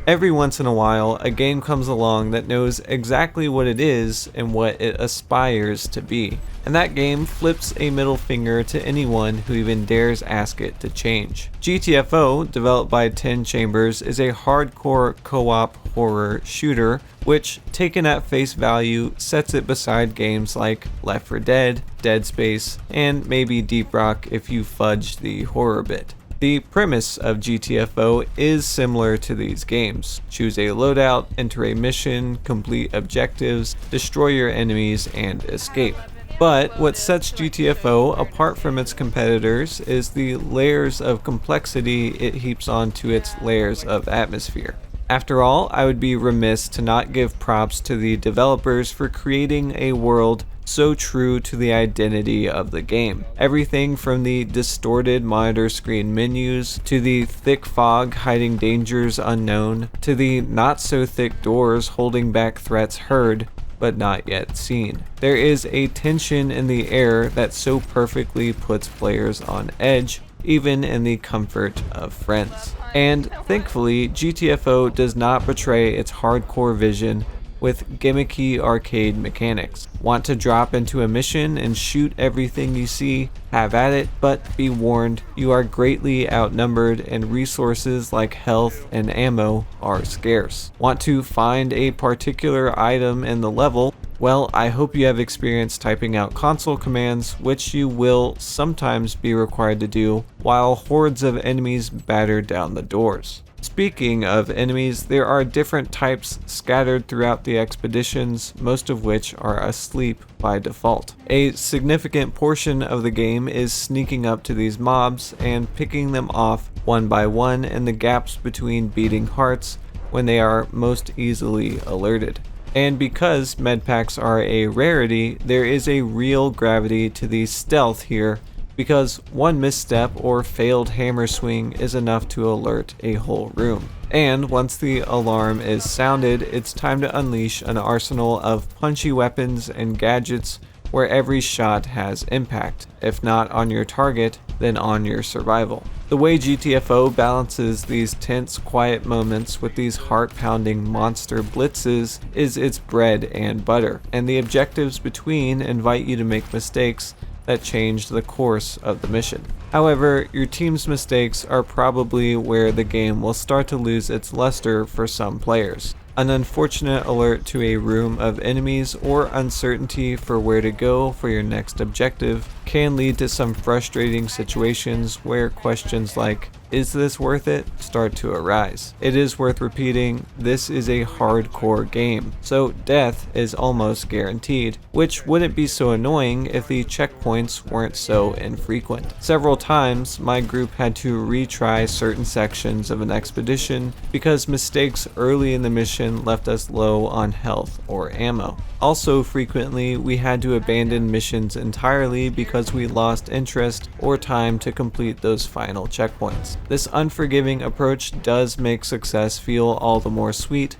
Every once in a while, a game comes along that knows exactly what it is and what it aspires to be, and that game flips a middle finger to anyone who even dares ask it to change. GTFO, developed by 10 Chambers, is a hardcore co-op horror shooter, which, taken at face value, sets it beside games like Left 4 Dead, Dead Space, and maybe Deep Rock if you fudge the horror bit. The premise of GTFO is similar to these games. Choose a loadout, enter a mission, complete objectives, destroy your enemies, and escape. But what sets GTFO apart from its competitors is the layers of complexity it heaps onto its layers of atmosphere. After all, I would be remiss to not give props to the developers for creating a world so true to the identity of the game. Everything from the distorted monitor screen menus, to the thick fog hiding dangers unknown, to the not so thick doors holding back threats heard but not yet seen. There is a tension in the air that so perfectly puts players on edge, even in the comfort of friends. And thankfully, GTFO does not betray its hardcore vision with gimmicky arcade mechanics. Want to drop into a mission and shoot everything you see? Have at it, but be warned, you are greatly outnumbered and resources like health and ammo are scarce. Want to find a particular item in the level? Well, I hope you have experience typing out console commands, which you will sometimes be required to do while hordes of enemies batter down the doors. Speaking of enemies, there are different types scattered throughout the expeditions, most of which are asleep by default. A significant portion of the game is sneaking up to these mobs and picking them off one by one in the gaps between beating hearts when they are most easily alerted. And because medpacks are a rarity, there is a real gravity to the stealth here, because one misstep or failed hammer swing is enough to alert a whole room. And once the alarm is sounded, it's time to unleash an arsenal of punchy weapons and gadgets where every shot has impact, if not on your target, then on your survival. The way GTFO balances these tense, quiet moments with these heart-pounding monster blitzes is its bread and butter, and the objectives between invite you to make mistakes that change the course of the mission. However, your team's mistakes are probably where the game will start to lose its luster for some players. An unfortunate alert to a room of enemies or uncertainty for where to go for your next objective can lead to some frustrating situations where questions like, "Is this worth it?" start to arise. It is worth repeating, this is a hardcore game, so death is almost guaranteed, which wouldn't be so annoying if the checkpoints weren't so infrequent. Several times, my group had to retry certain sections of an expedition because mistakes early in the mission left us low on health or ammo. Also frequently, we had to abandon missions entirely because we lost interest or time to complete those final checkpoints. This unforgiving approach does make success feel all the more sweet.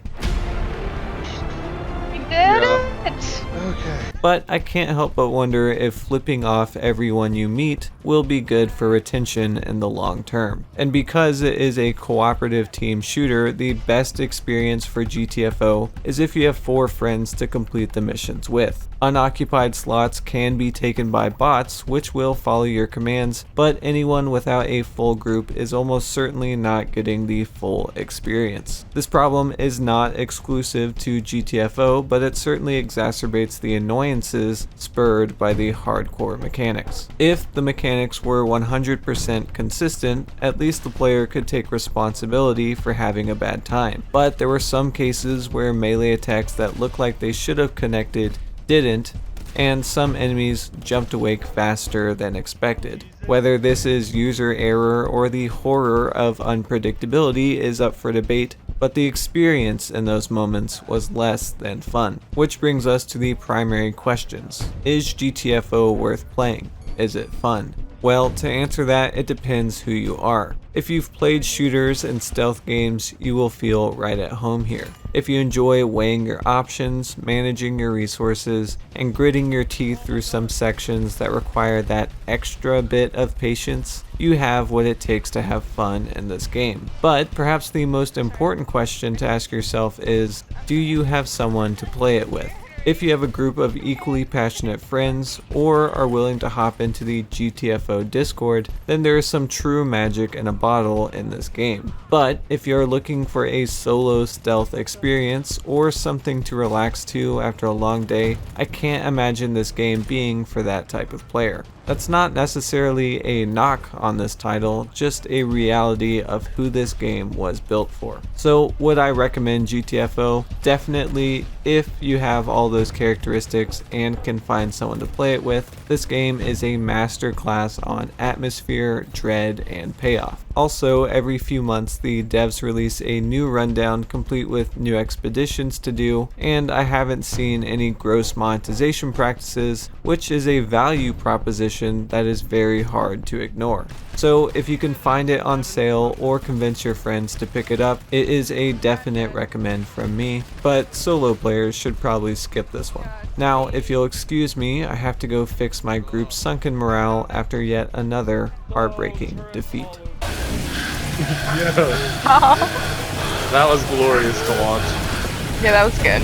We did it! Okay. But I can't help but wonder if flipping off everyone you meet will be good for retention in the long term. And because it is a cooperative team shooter, the best experience for GTFO is if you have 4 friends to complete the missions with. Unoccupied slots can be taken by bots, which will follow your commands, but anyone without a full group is almost certainly not getting the full experience. This problem is not exclusive to GTFO, but it certainly exacerbates the annoyances spurred by the hardcore mechanics. If the mechanics were 100% consistent, at least the player could take responsibility for having a bad time. But there were some cases where melee attacks that looked like they should have connected didn't, and some enemies jumped awake faster than expected. Whether this is user error or the horror of unpredictability is up for debate, but the experience in those moments was less than fun. Which brings us to the primary questions. Is GTFO worth playing? Is it fun? Well, to answer that, it depends who you are. If you've played shooters and stealth games, you will feel right at home here. If you enjoy weighing your options, managing your resources, and gritting your teeth through some sections that require that extra bit of patience, you have what it takes to have fun in this game. But perhaps the most important question to ask yourself is, do you have someone to play it with? If you have a group of equally passionate friends or are willing to hop into the GTFO Discord, then there is some true magic in a bottle in this game. But if you're looking for a solo stealth experience or something to relax to after a long day, I can't imagine this game being for that type of player. That's not necessarily a knock on this title, just a reality of who this game was built for. So would I recommend GTFO? Definitely, if you have all those characteristics and can find someone to play it with. This game is a masterclass on atmosphere, dread, and payoff. Also, every few months the devs release a new rundown complete with new expeditions to do, and I haven't seen any gross monetization practices, which is a value proposition that is very hard to ignore. So if you can find it on sale or convince your friends to pick it up, it is a definite recommend from me, but solo players should probably skip this one. Now, if you'll excuse me, I have to go fix my group's sunken morale after yet another heartbreaking defeat. That was glorious to watch. Yeah, that was good.